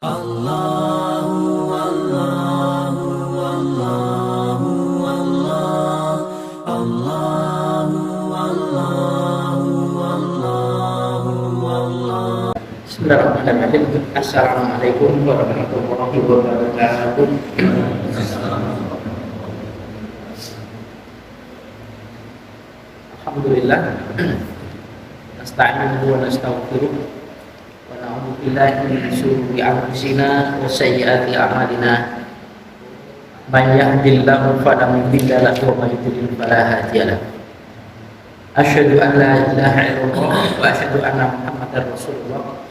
Allahu Allahu Allahu Allah Allahu Allahu Allahu Allah. Bismillahirrahmanirrahim. Assalamualaikum warahmatullahi wabarakatuh. Alhamdulillah. Nasta'inuhu wa nastaghfiruh wa na'udzu billahi min shururi anfusina wa sayyiati a'malina. May yahdihillahu fala mudilla lahu wa may yudlil fala hadiya lahu. Asyhadu an la ilaha illallah wa asyhadu anna Muhammadar Rasulullah.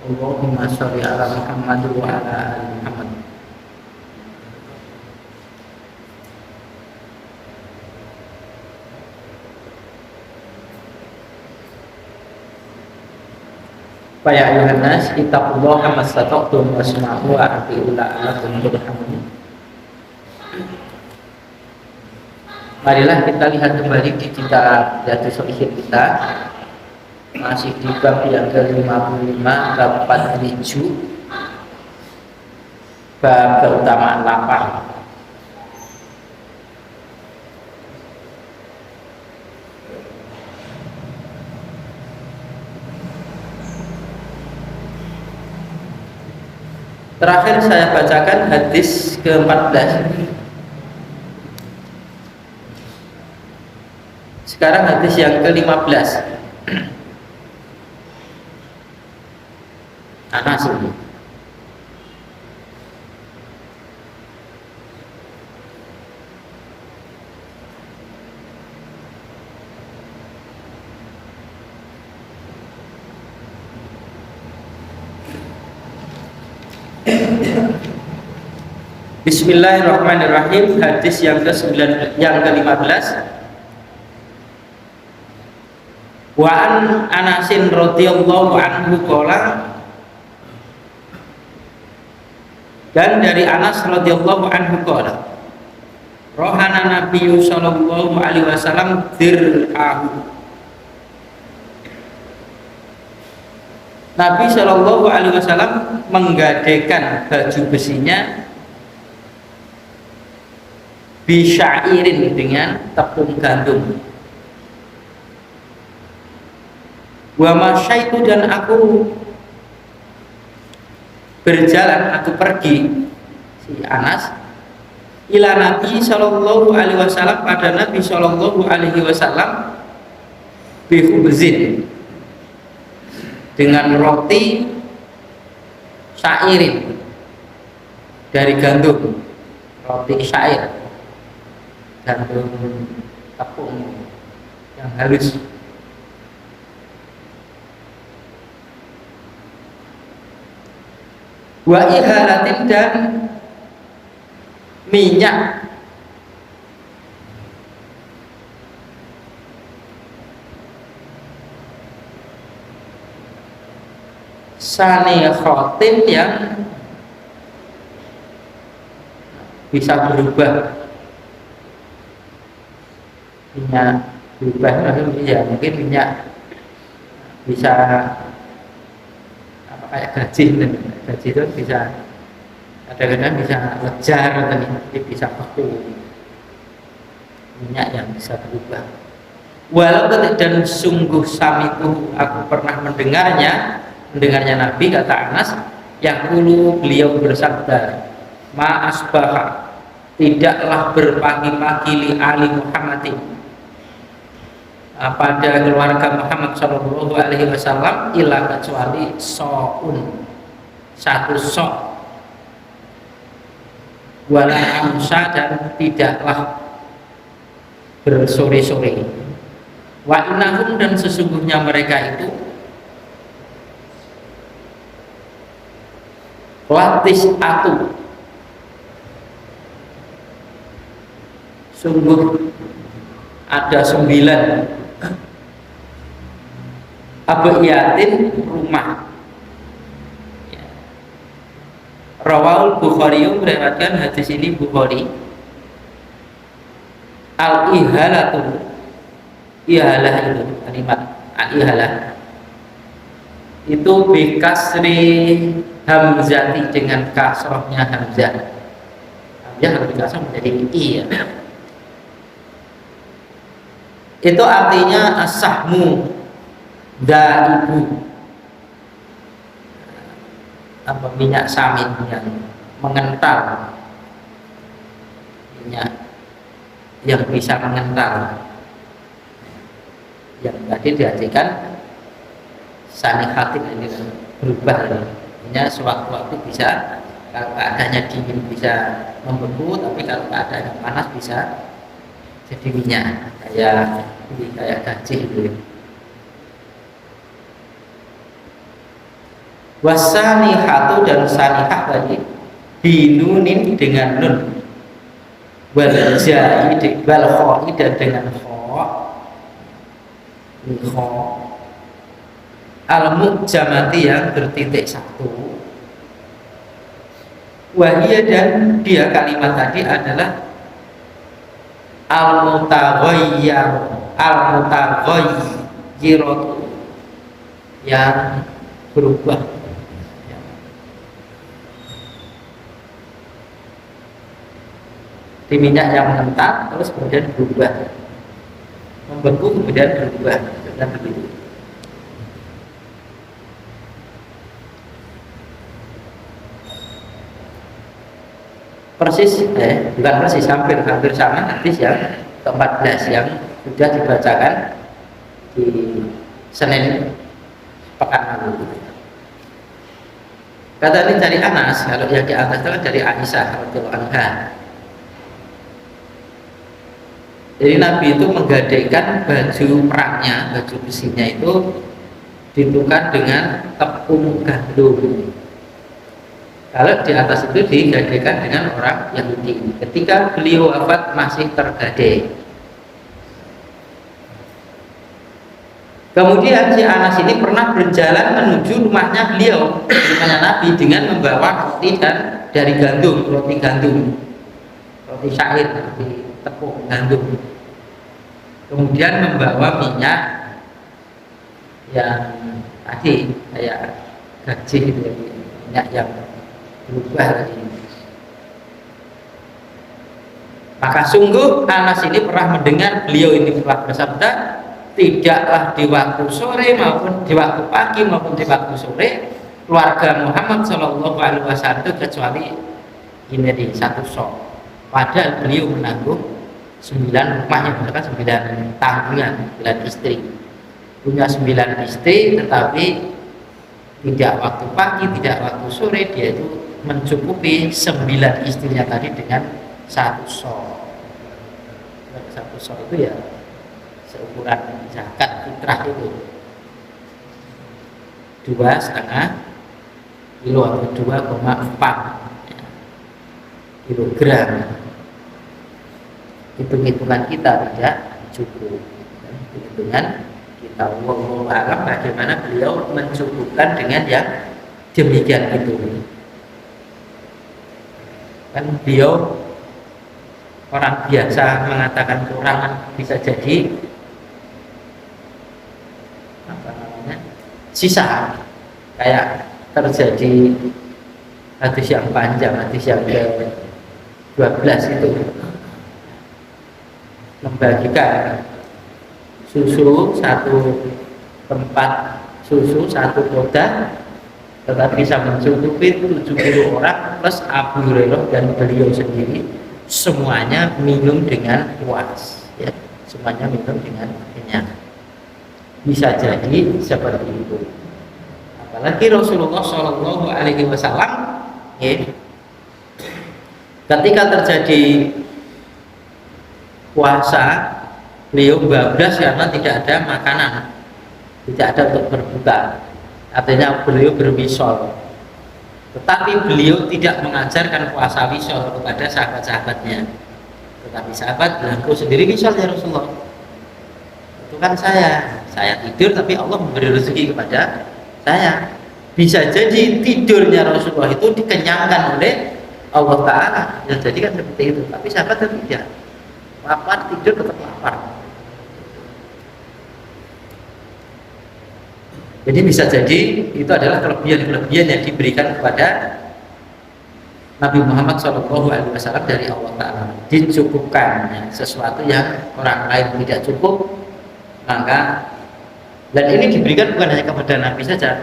Allahumma sholli ala Muhammad wa ala ali Muhammad. Ya ayuhan nas ittaqullaha mastata'tum wasma'u wa ati'u la'allakum turhamun. Marilah kita lihat kembali di kitab Riyadhus Shalihin kita, masih di bab yang ke-55, bab Fadliju, bab keutamaan lapar. Terakhir saya bacakan hadis ke-14. Sekarang hadis yang ke-15. Anas ini. Bismillahirrahmanirrahim. Hadis yang ke-15. Wa an Anasin radhiyallahu anhu qala, dan dari Anas radhiyallahu anhu qala, rohana Nabi sallallahu alaihi wasallam dir'ahu. Nabi sallallahu alaihi wasallam menggadaikan baju besinya bisyairin, dengan tepung gandum. Wa masyaitu, dan aku berjalan, aku pergi, si Anas, ila Nabi sallallahu alaihi wasallam, pada Nabi sallallahu alaihi wasallam, bihubzin, dengan roti syairin, dari gandum, roti syair, gandum tepung yang halus. Wa ihalatin, dan minyak sanikhotin, yang bisa berubah. Minyak berubah ya, mungkin minyak bisa apa, kayak gaji itu bisa kadang-kadang bisa lejar, nanti bisa beku, minyak yang bisa berubah. Walau dan sungguh samitu, aku pernah mendengarnya Nabi, kata Anas, yaqulu, beliau bersabda, ma asbaha, tidaklah berpagi-pagi li ali Muhammadin, pada keluarga Muhammad sallallahu alaihi wasallam, illa, kecuali so'un, satu sok, wala amsa, dan tidaklah bersore-sore. Wa innahum, dan sesungguhnya mereka itu latis atu, sungguh ada 9 abiyatin, rumah. Rawal Bukhari, meriwayatkan hadis ini Bukhari. Al-ihalatu, ihalah itu kalimat al-ihalah itu bikasri hamzati dengan kasrohnya hamzah. Hamzah kalau dikasroh menjadi i ya. Itu artinya as-sahmu daibu, apa minyak samin yang mengental, minyak yang bisa mengental, yang tadi diartikan sanihatin ini berubah ini sewaktu-waktu bisa, kalau keadaannya dingin bisa membeku, tapi kalau keadaannya panas bisa jadi minyak kayak gajih itu. Wasanihatu dan sanihah tadi binunin dengan nun, wal jai wal khoi dan dengan kho, al mujamati yang bertitik satu. Wahia dan dia kalimat tadi adalah al mutaghayyiratu yang berubah. Di minyak yang mengental terus kemudian berubah, membeku kemudian berubah, dan begitu. Persis, bukan persis, hampir sama hadis yang ke-14 yang sudah dibacakan di Senin pekan lalu. Kata ini dari Anas, kalau yang di atas itu dari Aisyah radhiyallahu anha. Jadi Nabi itu menggadaikan baju perangnya, baju besinya itu ditukar dengan tepung gandum. Kalau di atas itu digadaikan dengan orang Yahudi. Ketika beliau wafat masih tergadai. Kemudian si Anas ini pernah berjalan menuju rumahnya beliau, rumahnya Nabi, dengan membawa roti dan dari gandum, roti gandum, roti syair, roti tepung gandum. Kemudian membawa minyak yang tadi kayak gajih itu, minyak yang berubah tadi. Maka sungguh Anas ini pernah mendengar beliau ini pernah bersabda, tidaklah di waktu sore maupun di waktu pagi maupun di waktu sore keluarga Muhammad Shallallahu Alaihi Wasallam kecuali ini di satu sok. Padahal beliau menanggung 9 rumahnya, misalkan 9 tanggungan, 9 istri, punya 9 istri, tetapi tidak waktu pagi, tidak waktu sore, dia itu mencukupi 9 istrinya tadi dengan satu sok. Satu sok itu ya seukuran zakat fitrah itu 2,5 kilo atau 2,4 kilogram. Hitung-hitungan kita tidak cukup. Hitungan kita wallahu a'lam bagaimana beliau mencukupkan dengan yang demikian itu. Kan beliau orang biasa mengatakan kurang, bisa jadi apa namanya sisa, kayak terjadi hadis yang panjang, hadis yang ke-12 itu membagikan susu satu tempat, susu satu kodak, tetapi bisa mencukupi 70 orang plus Abu Hurairah dan beliau sendiri, semuanya minum dengan puas, ya, semuanya minum dengan kenyang. Bisa jadi seperti itu. Apalagi Rasulullah Shallallahu Alaihi Wasallam, ya, ketika terjadi puasa, beliau bablas karena tidak ada makanan, tidak ada untuk berbuka. Artinya beliau berwisol. Tetapi beliau tidak mengajarkan puasa wisol kepada sahabat-sahabatnya. Tetapi sahabat bilang, "Kau sendiri wisol ya Rasulullah." Itu kan saya tidur tapi Allah memberi rezeki kepada saya. Bisa jadi tidurnya Rasulullah itu dikenyangkan oleh Allah Ta'ala. Ya, jadi kan seperti itu. Tapi sahabat tidak. Lapar tidur tetap lapar. Jadi bisa jadi itu adalah kelebihan-kelebihan yang diberikan kepada Nabi Muhammad SAW dari Allah Ta'ala. Dicukupkan sesuatu yang orang lain tidak cukup, maka dan ini diberikan bukan hanya kepada Nabi saja,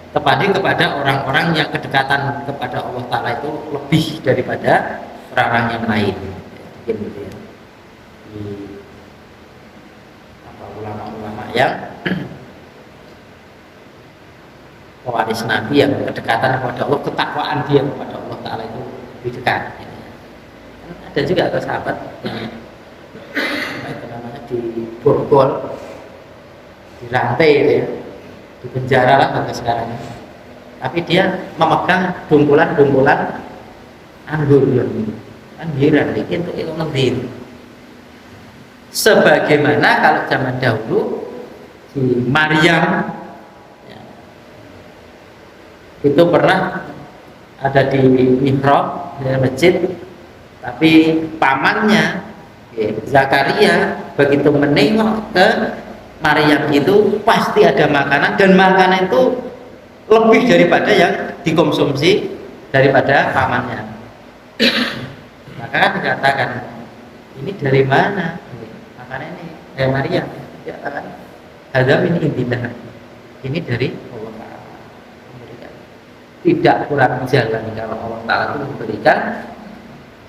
tetapi kepada orang-orang yang kedekatan kepada Allah Ta'ala itu lebih daripada orang-orang yang lain. Gitu ya. Ulama-ulama yang pewaris Nabi yang kedekatan kepada Allah, ketakwaan dia kepada Allah Ta'ala itu lebih dekat. Ada juga atau sahabat yang apa itu namanya diborgol, dirantai ya, di penjara lah sampai sekarang. Tapi dia memegang dumpulan-dumpulan anggur kan heran dikit itu ngendin. Sebagaimana kalau zaman dahulu si Maryam itu pernah ada di mihrab di masjid, tapi pamannya Zakaria begitu menengok ke Maryam itu pasti ada makanan, dan makanan itu lebih daripada yang dikonsumsi daripada pamannya. Maka dikatakan, ini dari mana makanan ini? Dari Maryam. Ya kan, hadam ini intinya, ini dari Allah Ta'ala. Tidak kurang jalan kalau Allah Ta'ala itu memberikan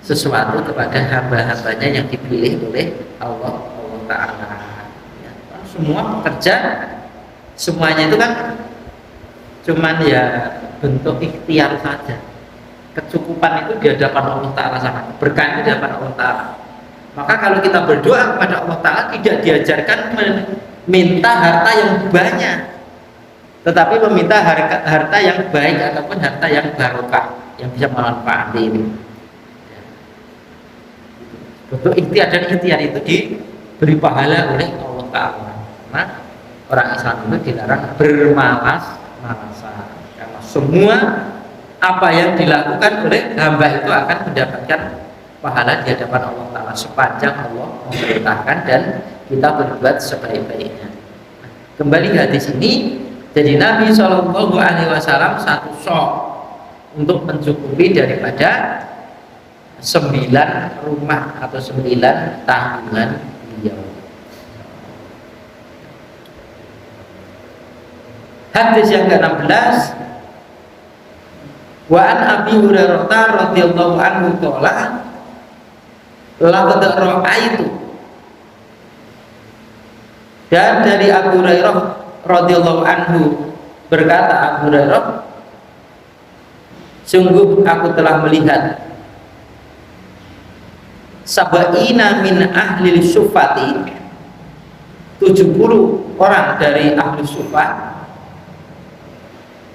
sesuatu kepada hamba-hambanya yang dipilih oleh Allah Ta'ala. Ya, semua pekerja, semuanya itu kan cuman ya bentuk ikhtiar saja. Kecukupan itu di hadapan Allah Ta'ala sama, berkah itu di hadapan Allah Ta'ala. Maka kalau kita berdoa kepada Allah Ta'ala tidak diajarkan meminta harta yang banyak, tetapi meminta harta yang baik ataupun harta yang barokah yang bisa memanfaati ini. Bentuk ikhtiar, dan ikhtiar itu diberi pahala oleh Allah Ta'ala. Nah, orang Islam itu dilarang bermalas-malasan, karena semua apa yang dilakukan oleh hamba itu akan mendapatkan pahala di hadapan Allah Ta'ala sepanjang Allah memerintahkan dan kita berbuat sebaik-baiknya. Kembali ke hadis ini, jadi Nabi SAW satu sok untuk mencukupi daripada 9 rumah atau 9 tanggungan beliau. Hadis yang ke-16, wa an Abi Hurairah radhiyallahu anhu qala laqad ra'aitu, dan dari Abu Hurairah radhiyallahu anhu berkata, Abu Hurairah, sungguh aku telah melihat sab'ina min ahli sufati, 70 orang dari ahli sufah,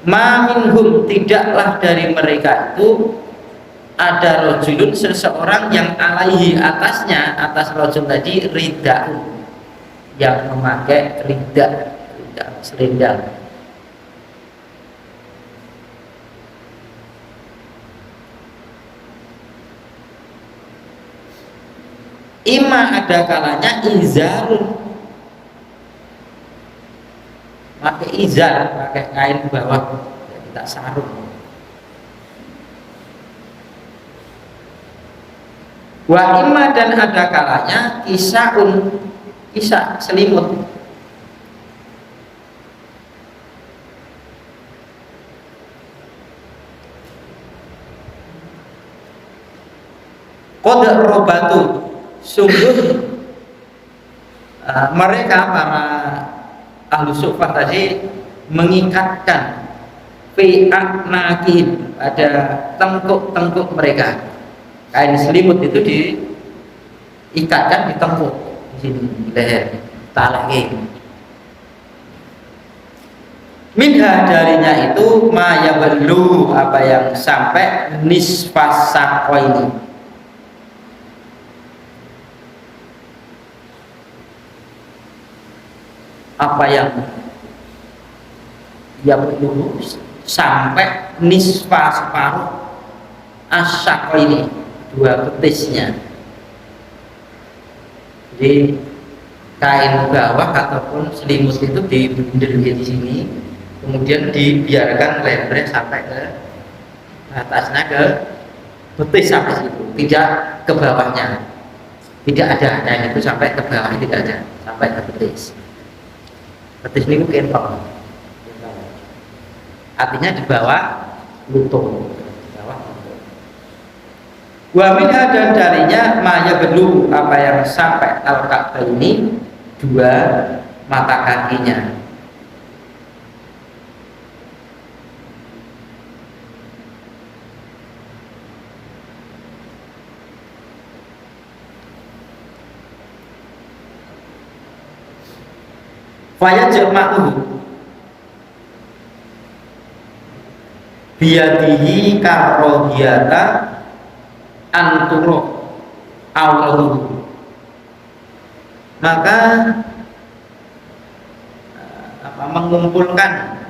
ma minhum, tidaklah dari mereka itu ada rojulun, seseorang yang alaihi, atasnya, atas rojul tadi ridha, yang memakai ridha selendang. Ima ada kalanya izarun, pakai izar, pakai kain bawah, tidak sarung. Wa ima, dan ada kalanya kisaun, kisah selimut. Qad robatu, sungguh mereka para ahlu sufah tadi mengikatkan fi a'naqihim, pada tengkuk-tengkuk mereka. Kain selimut itu diikatkan di tengkuk, di sini leher, talaqi. Minha, darinya itu ma yaballu, apa yang sampai nisfas saqaini, apa yang yaballu sampai nisfa, separuh, asyaqaini, 2 betisnya. Jadi kain bawah ataupun selimut itu dibundel di sini, kemudian dibiarkan lebar sampai ke atasnya, ke betis sampai situ, tidak ke bawahnya, tidak ada yang itu sampai ke bawah, tidak ada sampai ke betis. Betis ini kentong, artinya di bawah lutut, di bawah lutut. Wa minha, dan darinya maya belu, apa yang sampai al-ka'bah ini, dua mata kakinya. Faya jama'u biyadihi karohiyata anturo awladuhu, maka mengumpulkan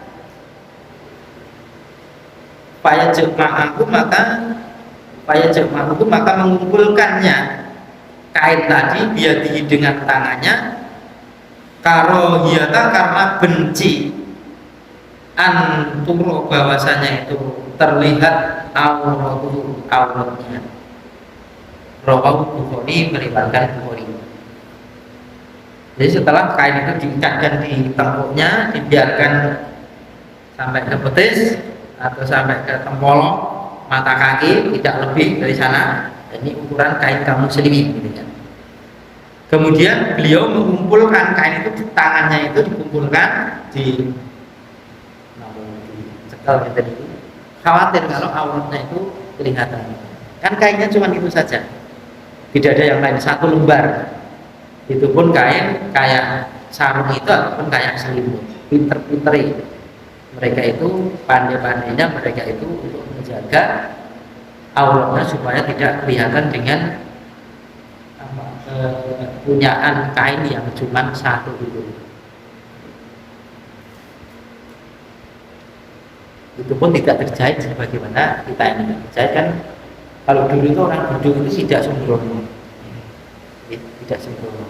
faya jama'u, maka mengumpulkannya kain tadi biyadihi dengan tangannya, karohiyata karena benci, anturo bahwasanya itu terlihat auratnya. Rawahu Bukhari, meriwayatkan Bukhari. Jadi setelah kain itu diikatkan di tengkuknya, dibiarkan sampai ke betis atau sampai ke tempolok mata kaki, tidak lebih dari sana. Ini ukuran kain kaum muslimin, gitu kan. Kemudian beliau mengumpulkan kain itu di tangannya, itu dikumpulkan di cekal gitu. Khawatir kalau auratnya itu kelihatan. Kan kainnya cuma itu saja, tidak ada yang lain, satu lembar. Itu pun kain kayak sarung itu ataupun kayak selimut. Pinter-pinter mereka itu, pandai-pandainya mereka itu untuk menjaga auratnya supaya tidak kelihatan dengan punyaan kain yang cuma satu itu. Itu pun tidak terjahit sebagaimana kita ini terjahit kan. Kalau dulu itu orang Beduk itu tidak sembrono, tidak sembrono.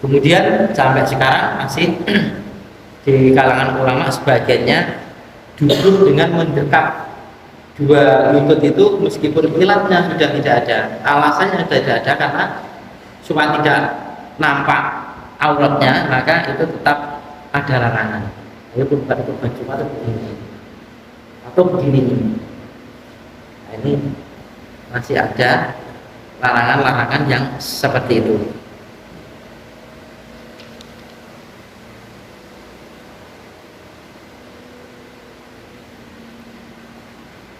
Kemudian sampai sekarang masih di kalangan ulama sebagiannya duduk dengan mendekap dua lutut itu, meskipun kilatnya sudah tidak ada, alasannya sudah tidak ada karena supaya tidak nampak auratnya, maka itu tetap ada larangan. Itu bukan untuk baju atau begini atau begini. Nah, ini masih ada larangan-larangan yang seperti itu.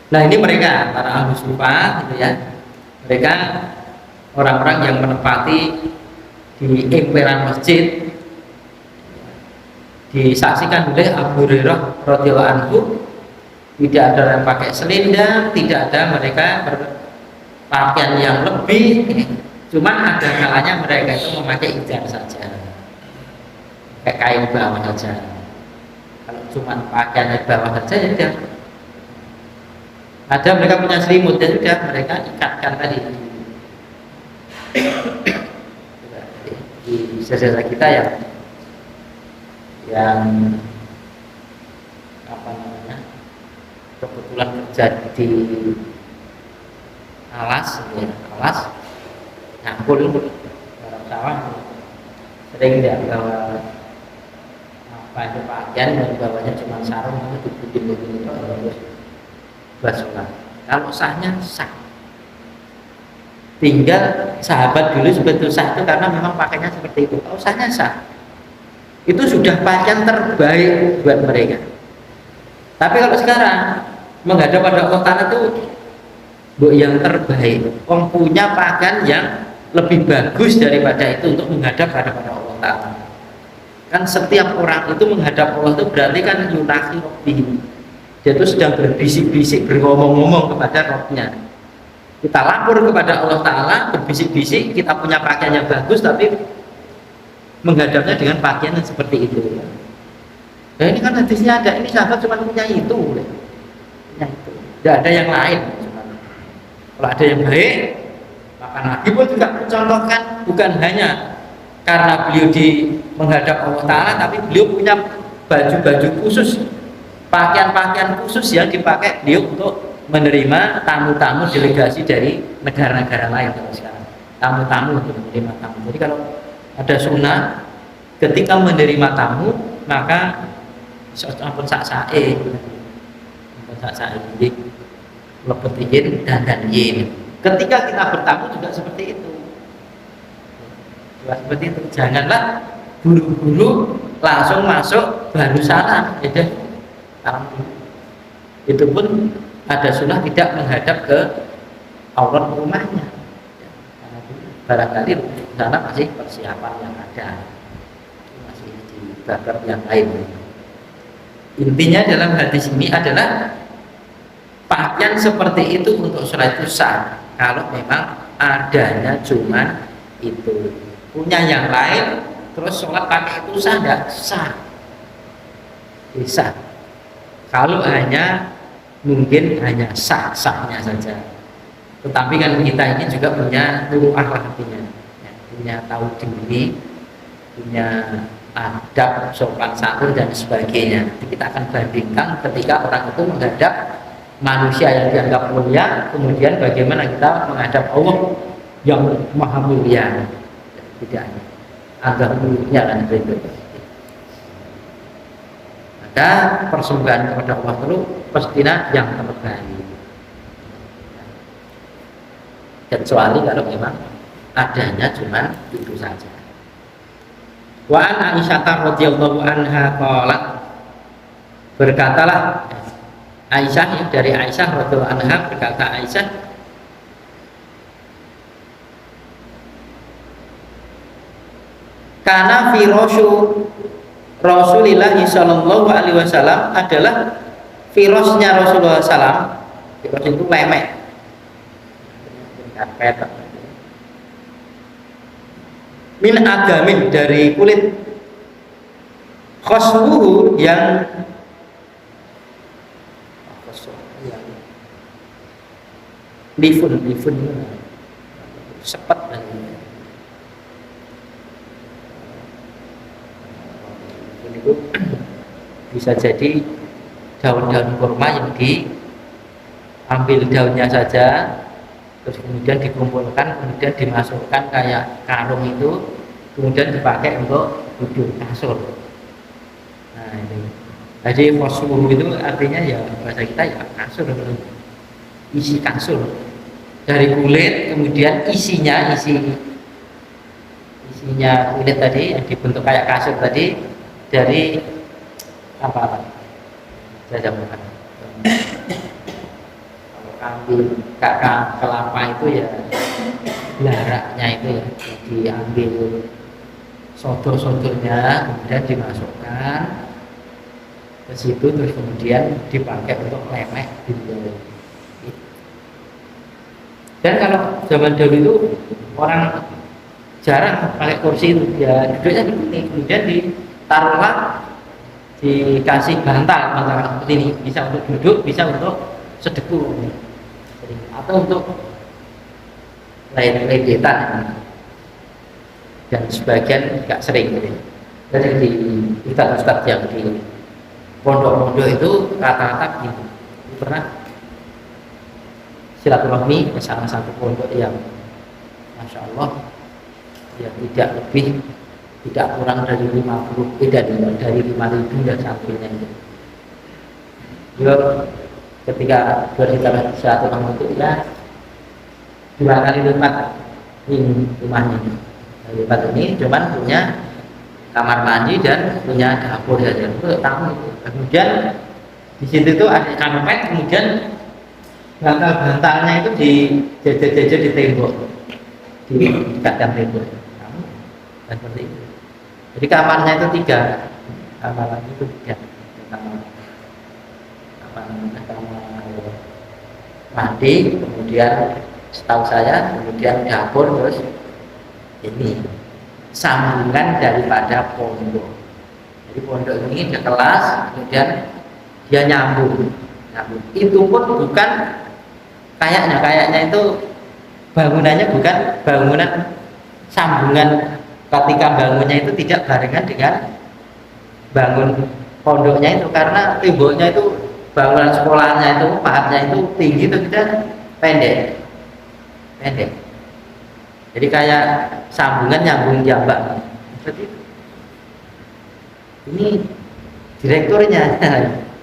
Nah, ini mereka para ahli sufah gitu ya. Mereka orang-orang yang menempati di emperan masjid, disaksikan oleh Abu Hurairah radhiyallahu anhu, tidak ada yang pakai selendang, tidak ada mereka berpakaian yang lebih, cuma ada kalanya mereka itu memakai izar saja, pakai kain bawah saja. Kalau cuma pakaian bawah saja ya. Ada mereka punya selimut, ya sudah mereka ikatkan tadi di sisa-sisa kita yang apa namanya, kebetulan kerja di alas, ya, alas nyangkul dalam sawah, sering tidak bawa apa itu pakaian, yang bawahnya cuma sarung itu begini terus basuhan. Kalau sahnya sah, tinggal sahabat dulu seperti sah itu karena memang pakainya seperti itu. Kalau sahnya sah, itu sudah pakaian terbaik buat mereka. Tapi kalau sekarang menghadap pada Allah Ta'ala itu yang terbaik, orang punya pakaian yang lebih bagus daripada itu untuk menghadap pada Allah Ta'ala. Kan setiap orang itu menghadap Allah itu berarti kan yunaki robbihi, dia itu sedang berbisik-bisik, berngomong-ngomong kepada Rabbnya. Kita lapor kepada Allah Ta'ala, berbisik-bisik, kita punya pakaian yang bagus, tapi menghadapnya dengan pakaian yang seperti itu. Nah, ini kan hadisnya ada, ini sahabat cuma punya itu, punya itu. Tidak ada yang lain. Kalau ada yang baik, maka Nabi pun juga mencontohkan, bukan hanya karena beliau di menghadap Allah Ta'ala, tapi beliau punya baju-baju khusus, pakaian-pakaian khusus yang dipakai beliau untuk menerima tamu-tamu delegasi dari negara-negara lain kalau sekarang. Tamu-tamu untuk menerima tamu. Jadi kalau ada sunnah ketika menerima tamu maka ampun sak sae jadi lebet izin dan yin. Ketika kita bertamu juga seperti itu. Seperti itu. Janganlah buru-buru langsung masuk baru salam. Itu pun ada sunnah tidak menghadap ke aurat rumahnya. Barangkali sana masih persiapan yang ada, masih di bab yang lain. Intinya dalam hadis ini adalah pakaian seperti itu untuk sholat itu sah kalau memang adanya cuman itu. Punya yang lain terus sholat pakai itu sah enggak? Sah. Bisa. Kalau hanya mungkin hanya sah-sahnya saja. Tetapi kan kita ini juga punya muruah hatinya, ya, punya tahu diri, punya adab, sopan santun dan sebagainya. Jadi kita akan bandingkan ketika orang itu menghadap manusia yang dianggap mulia, kemudian bagaimana kita menghadap Allah yang maha mulia. Tidak hanya agak mulia kan berikut. Maka persembahan kepada Allah itu pastinya yang terbaik. Kecuali kalau memang adanya cuma itu saja. Wa an Aisyah radhiyallahu anha qalat, berkatalah Aisyah, dari Aisyah radhiyallahu anha berkata Aisyah, karena firasyu Rasulullah sallallahu alaihi wasallam adalah firasnya Rasulullah sallam, firas itu lemek, karpet, min agamin, dari kulit, khosbuhu yang lifun sepet dan itu bisa jadi daun-daun kurma yang diambil daunnya saja, terus kemudian dikumpulkan, kemudian dimasukkan kayak karung itu, kemudian dipakai untuk duduk kasur. Nah ini, jadi fosfor itu artinya ya bahasa kita ya kasur, isi kasur dari kulit, kemudian isinya kulit tadi yang dibentuk kayak kasur tadi dari apa? Saya makan. Ambil kelapa itu ya laraknya itu ya diambil sodor-sodornya, kemudian dimasukkan ke situ, terus kemudian dipakai untuk lemek gitu. Dan kalau zaman dahulu itu orang jarang pakai kursi itu, ya duduknya begini, kemudian ditaruhlah, dikasih bantal seperti ini, bisa untuk duduk, bisa untuk sedeku atau untuk lain-lainan, dan sebagian tidak sering gitu. Jadi di ustaz-ustaz yang di pondok-pondok itu rata-rata begini. Pernah silaturahmi ke salah satu pondok yang masya Allah ya tidak kurang dari 50, dari 5.000 dan sampingnya itu. Ketika silaturahmi itu ya 2 kali lipat ini rumahnya. Lipat ini cuman punya kamar mandi dan punya dapur saja untuk tamu. Kemudian di situ tuh ada karpet, kemudian bantal-bantalnya itu dijejer-jejer di tembok, di dekatkan tembok. Seperti itu. Jadi kamarnya itu 3, kamar itu 3, kamar mandi, kemudian setahu saya, kemudian dapur, terus ini sambungan daripada pondok. Jadi pondok ini ada kelas, kemudian dia nyambung. Itu pun bukan kayaknya itu bangunannya bukan bangunan sambungan, ketika bangunnya itu tidak barengan dengan bangun pondoknya itu, karena temboknya itu, bangunan sekolahnya itu, pahatnya itu tinggi itu kita pendek. Jadi kayak sambungan nyambung jambak seperti itu. Ini direkturnya.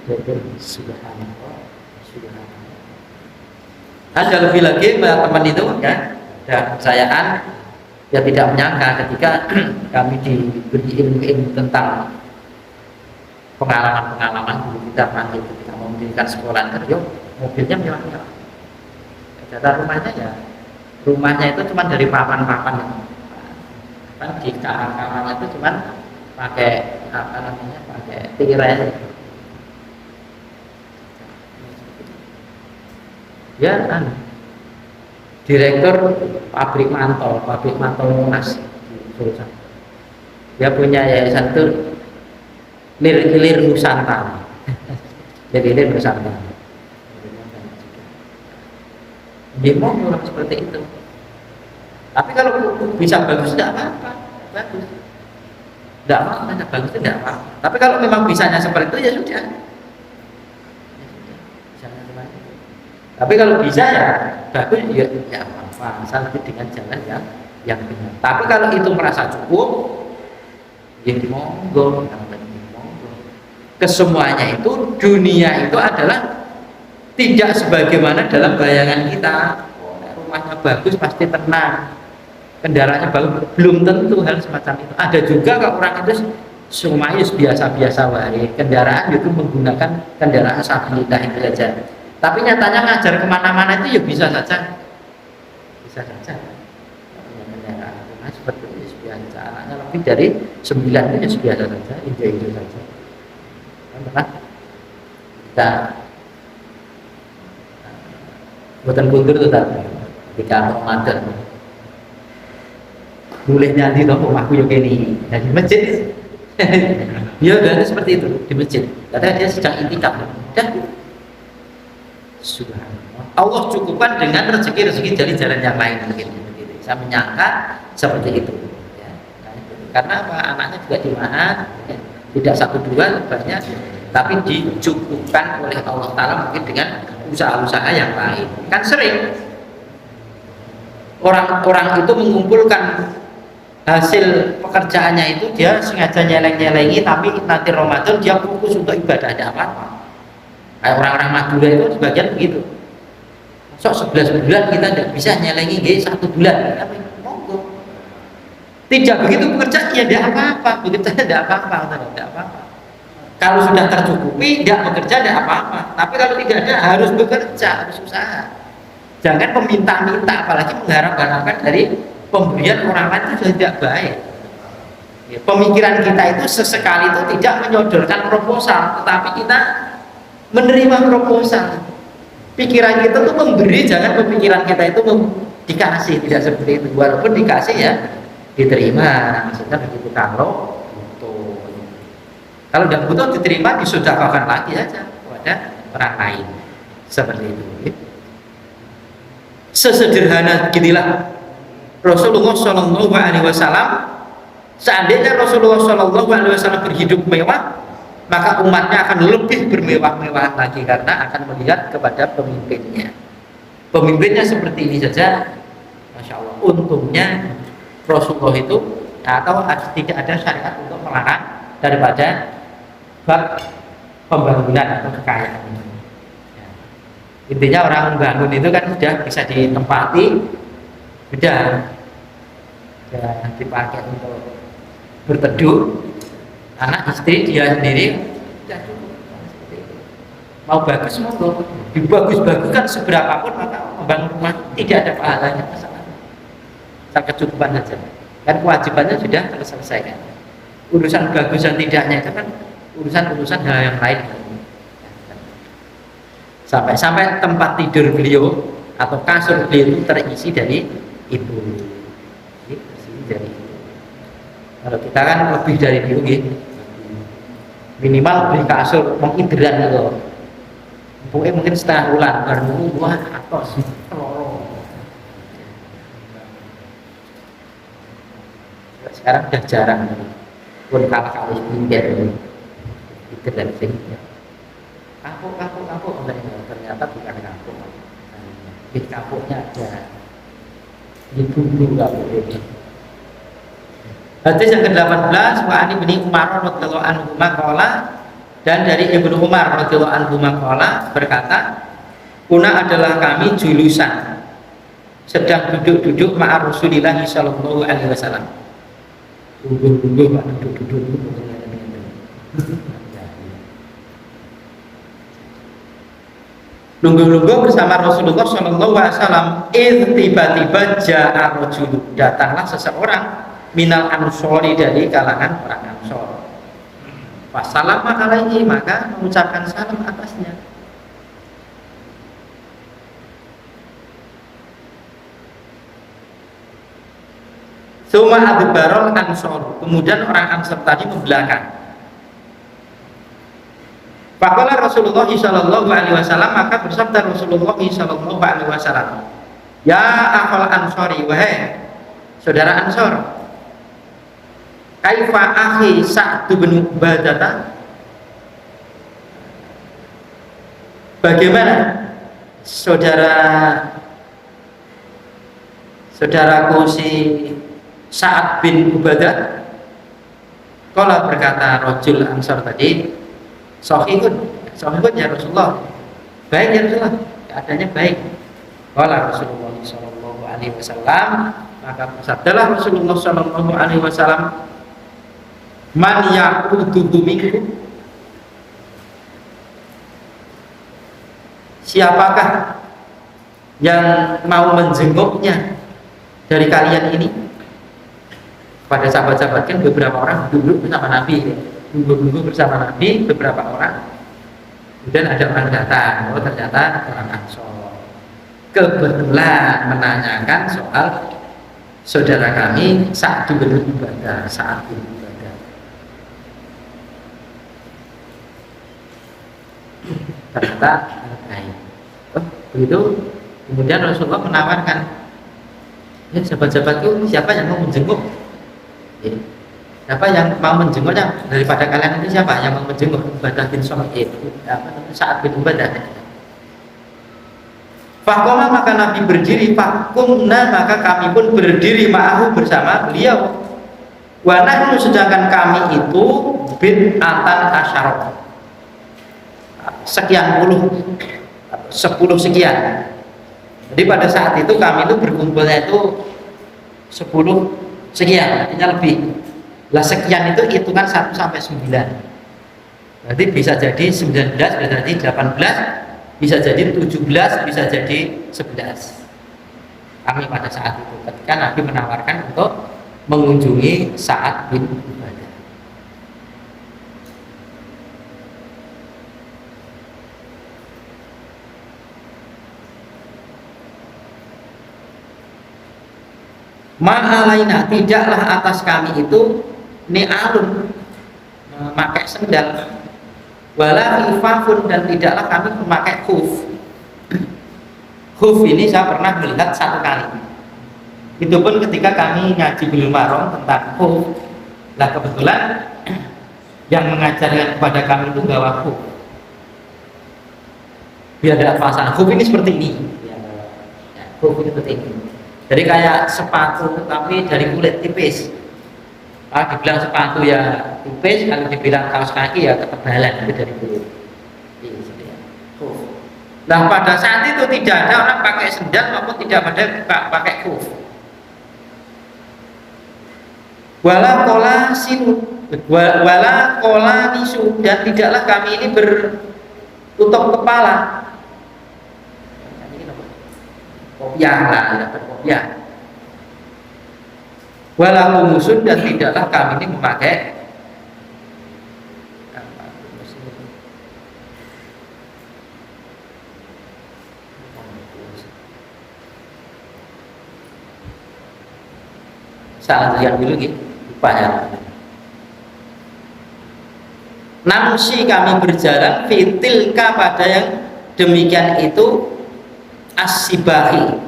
Direktur. Subhanallah. Ada lebih lagi teman itu kan, dan kepercayaan. Dia tidak menyangka ketika kami diberi ilmu tentang pengalaman dulu kita panggil ketika mau mendirikan sekolah kerja, mobilnya mewah-mewah. Data rumahnya itu cuma dari papan-papan kan, di kamar-kamarnya itu cuma pakai pakai tirai. Ya kan, direktur pabrik mantol Monas di Sulsel. Dia punya yayasan itu Lir Nusantara. Jadi Lir Nusantara. Dia mau seperti itu. Tapi kalau bisa bagus tidak apa-apa, bagus. Tidak apa-apa, bagus itu tidak apa-apa. Tapi kalau memang bisanya seperti itu ya sudah. Tapi kalau bisa ya bagus ya tidak apa-apa, asal dengan jalan yang benar. Tapi kalau itu merasa cukup, ya monggo. Kesemuanya itu, dunia itu adalah tidak sebagaimana dalam bayangan kita. Rumahnya bagus pasti tenang, kendaraannya bagus, belum tentu hal semacam itu. Ada juga kalau orang itu semuanya biasa-biasa wae, kendaraan itu menggunakan kendaraan stabilitas itu saja. Tapi nyatanya ngajar kemana-mana itu ya bisa saja. Kendaraan rumah seperti itu biasa, anaknya lebih dari 9 itu biasa saja, hijau saja. Kita buatan kultur itu tadi di kantor mater boleh nanti toh rumahku juga ini dari masjid. Dia udah seperti itu di masjid, katanya dia sedang intikaf dan subhanallah, Allah cukupkan dengan rezeki dari jalan yang lain begitu. Saya menyangka seperti itu ya. Karena apa, anaknya juga dimahat ya. Tidak 1 2 banyak, tapi dicukupkan oleh Allah Ta'ala mungkin dengan usaha-usaha yang lain. Kan sering orang-orang itu mengumpulkan hasil pekerjaannya itu, dia sengaja nyeleng-nyelengi, tapi nanti Ramadan dia fokus untuk ibadah, ada apa-apa. Kayak orang-orang Madura itu sebagian begitu. Sok 11 bulan kita tidak bisa nyelengi 1 bulan, tapi monggo. Tidak begitu bekerja ya tidak apa-apa, begitu tidak apa-apa, tidak apa-apa. Kalau sudah tercukupi, tidak bekerja tidak apa-apa. Tapi kalau tidak ada, harus bekerja, harus usaha. Jangan meminta-minta, apalagi mengharap-harapkan dari pemberian orang lain, itu tidak baik. Ya, pemikiran kita itu sesekali itu tidak menyodorkan proposal, tetapi kita menerima proposal. Pikiran kita itu memberi, jangan pemikiran kita itu dikasih, tidak seperti itu. Walaupun dikasih ya diterima, maksudnya begitu. Kalau tidak butuh diterima, disodaqahkan lagi saja kepada orang lain, seperti itu. Sesederhana beginilah Rasulullah Shallallahu Alaihi Wasallam. Seandainya Rasulullah Shallallahu Alaihi Wasallam berhidup mewah, maka umatnya akan lebih bermewah-mewah lagi, karena akan melihat kepada pemimpinnya. Pemimpinnya seperti ini saja, masya Allah. Untungnya Rasulullah itu atau tidak ada syariat untuk melarang daripada bab pembangunan atau kekayaan. Ya. Intinya orang membangun itu kan sudah bisa ditempati, sudah dipakai untuk berteduh, anak istri dia sendiri sudah cukup. Mau bagus monggo, dibagus-baguskan seberapapun, maka membangun rumah tidak ada pahalanya, masalah. Kecukupan saja. Kan kewajibannya sudah terselesaikan. Urusan bagus dan tidaknya itu kan urusan hal yang lain. Sampai tempat tidur beliau atau kasur beliau itu terisi dari ibu. Kalau kita kan lebih dari itu, minimal beli kasur mengidran itu. Mungkin setengah bulan baru wah atos. Sekarang sudah jarang pun kalah pinggir glancing ya. Kapuk ternyata bukan kapuk. Di kapuknya ada di bumbu kapuk ini. Hadis yang ke-18 wa ani bin Umar radhiyallahu anhu maqala, dan dari Ibnu Umar radhiyallahu anhu maqala berkata, kuna adalah kami julusan sedang duduk-duduk ma'a Rasulillah sallallahu alaihi wasallam. Duduk-duduk lungguh-lungguh bersama Rasulullah sallallahu alaihi wasallam. Tiba-tiba ja'a rajul, datanglah seseorang minal ansori, dari kalangan orang Ansor. Wassalama alaihi, maka mengucapkan salam atasnya. Suma adbarol Ansor, kemudian orang Ansor tadi membelakang. Faqala Rasulullah sallallahu alaihi wasallam, maka bersabda Rasulullah sallallahu alaihi wasallam, ya akhal Ansori, wahai saudara Ansor, kaifa akhi Sa'd bin Ubadah, bagaimana saudaraku si Sa'ad bin Ubadah? Qala, berkata rajul Ansor tadi, sahihun ya Rasulullah, baik ya Rasulullah, keadaannya baik. Qala Rasulullah sallallahu alaihi wasallam, maka bersabdalah Rasulullah sallallahu alaihi wasallam, man yaquduhu minkum, siapakah yang mau menjenguknya dari kalian ini? Pada sahabat-sahabat kan beberapa orang duduk bersama Nabi, duduk bersama Nabi beberapa orang. Kemudian ada orang datang, oh ternyata orang Ansor, kebetulan menanyakan soal saudara kami Sa'd bin Ubadah. Ternyata baik. Oh begitu. Kemudian Rasulullah menawarkan, ya sahabat-sahabatku, siapa yang mau menjenguk? Siapa yang mau menjenguknya daripada kalian itu, siapa yang mau menjenguk Ubadah bin Samit, Sa'ad bin Ubadah? Faqama, maka Nabi berdiri, faqumna, maka kami pun berdiri ma'ahu, bersama beliau. Wa nahnu, sedangkan kami itu bid'atan asyarah, sekian puluh, 10 sekian. Jadi pada saat itu kami itu berkumpulnya itu 10 sekian, artinya lebih. Lah sekian itu hitungan 1 sampai 9. Berarti bisa jadi 19, bisa jadi 18, bisa jadi 17, bisa jadi 11. Kami pada saat itu ketika Nabi menawarkan untuk mengunjungi Sa'ad bin Ubadah. Ma'alaina, tidaklah atas kami itu ni'alun, memakai sendal, wala khifafun, dan tidaklah kami memakai khuf. Khuf ini saya pernah melihat 1 kali. Itu pun ketika kami ngaji Bulughul Maram tentang khuf. Nah kebetulan yang mengajarkan kepada kami itu bawa khuf. Biar ada pasang khuf ini seperti ini. Khuf ini seperti ini. Jadi kayak sepatu tapi dari kulit tipis. Kalau dibilang sepatu ya tipis, kalau dibilang kaos kaki ya ketebalan itu dari kulit. Nah pada saat itu tidak ada orang pakai sendal maupun tidak ada pakai khuf. Wala kola nisu, dan tidaklah kami ini bertutup kepala. Kopiah lah, dapat kopiah. Wala musun, dan tidaklah kami ini memakai salah lihat dulu gitu, lupanya. Namsi, kami berjalan fitilka, pada yang demikian itu, as-sibahi,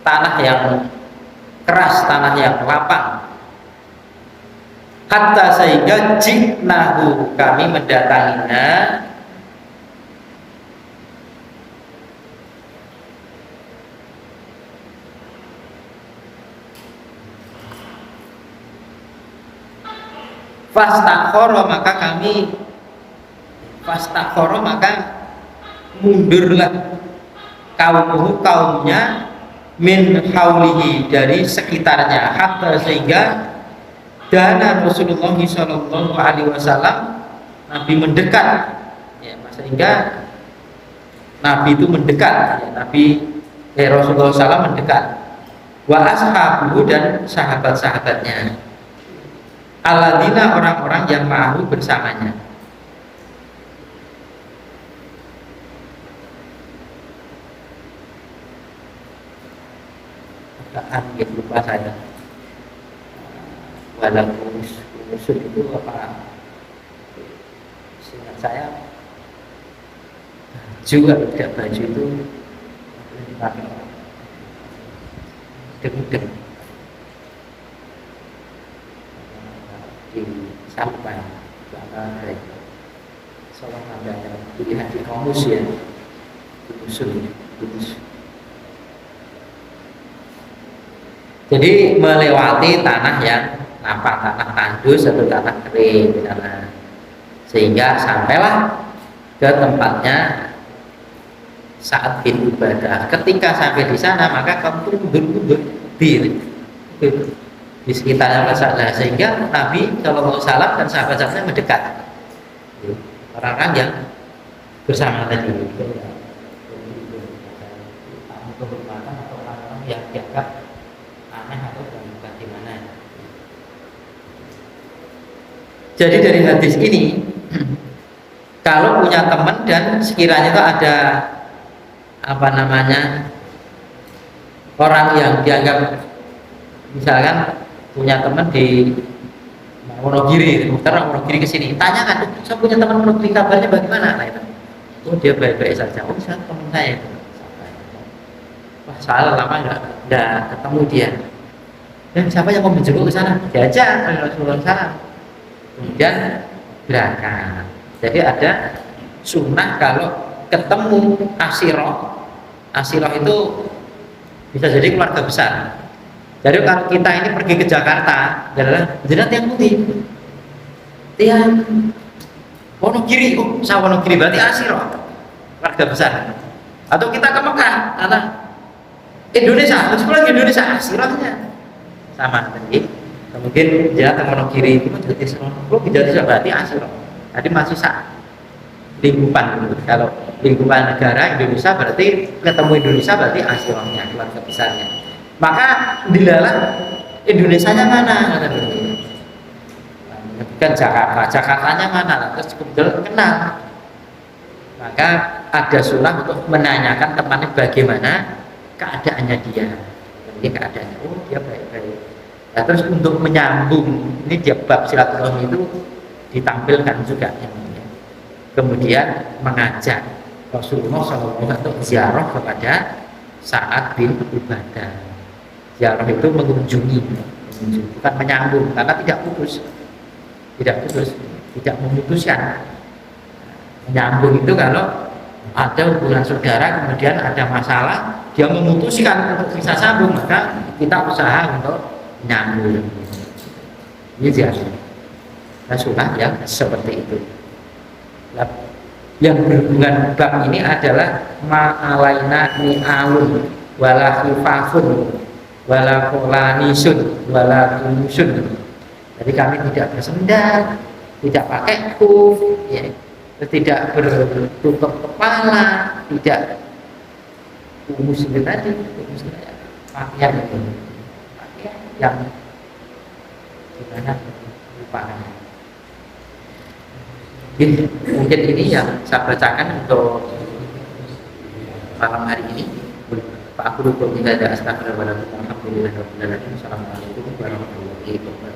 tanah yang keras, tanah yang lapang. hatta sehingga jinahu kami mendatanginya fastakhara maka mundurlah kaumnya min haulihi dari sekitarnya hatta sehingga dana Rasulullah Shallallahu Alaihi Wasallam Nabi mendekat ya, sehingga Nabi itu mendekat ya, Rasulullah SAW mendekat wa ashabuhu dan sahabat-sahabatnya aladina orang-orang yang ma'ahu bersamanya. Gitu lupa saya. Walau usul itu apa? Seingat saya juga tidak baju itu dipakai deg-deg disampai bahkan seorang ada pilihan di kamus ya usul. Jadi melewati tanah yang nampak tanah tandus atau tanah kering di sana, sehingga sampailah ke tempatnya Sa'ad bin Ubadah. Ketika sampai di sana maka kamu mundur di sekitarnya masalah, sehingga Nabi Shallallahu Alaihi Wasallam dan sahabat-sahabatnya mendekat orang-orang yang bersama tadi. Kehormatan atau orang-orang yang dianggap aneh atau bagaimana. Jadi dari hadis ini kalau punya teman dan sekiranya itu ada orang yang dianggap misalkan punya teman di Wonogiri, muter Wonogiri ke sini, tanyakan, saya punya teman Wonogiri kabarnya bagaimana? Nah, itu. Oh dia baik-baik saja. Oh saya teman saya itu. Wah salah lama nggak ketemu dia. Dan siapa yang mau menjenguk ke sana? Diajak oleh Rasulullah SAW. Kemudian berangkat. Jadi ada sunnah kalau ketemu asiroh itu bisa jadi keluarga besar. Jadi kalau kita ini pergi ke Jakarta adalah jenat yang putih, tiang Wonogiri, saya Wonogiri berarti asiroh keluarga besar. Atau kita ke Mekah, atau Indonesia, terus pulang ke Indonesia asirohnya sama tadi. Mungkin jenat Wonogiri itu jadi serono, jadi berarti asiroh. Tadi masih lingkupan. Kalau lingkupan negara Indonesia berarti ketemu Indonesia berarti asirohnya keluarga besarnya. Maka dilalah Indonesianya mana? Kan Jakartanya mana? Terus kebetulan kenal. Maka ada sunnah untuk menanyakan temannya bagaimana keadaannya dia. Jadi keadaannya, oh dia baik-baik. Nah, terus untuk menyambung ini dia bab silaturahmi itu ditampilkan juga yang ini. Kemudian mengajak Rasulullah SAW untuk ziarah kepada Sa'ad bin Ubadah. Ziarah itu mengunjungi, bukan menyambung, karena tidak putus, tidak memutuskan. Menyambung itu kalau ada hubungan saudara, kemudian ada masalah, dia memutuskan untuk bisa sambung, maka kita usaha untuk menyambung. Ini ziarah. Sunnah yang seperti itu. Yang berhubungan bab ini adalah ma'alaina ni'alun wala khifafun wala kolanisun wala tumusun. Jadi kami tidak bersendal, tidak pakai kuf, ya, tidak bertutup kepala, tidak tumus itu tadi, pakaian yang gimana lupakan. Mungkin ini yang saya bacakan untuk malam hari ini. Pak aku dukung tidak ada astagfirullah. Alhamdulillah. Assalamualaikum warahmatullahi wabarakatuh.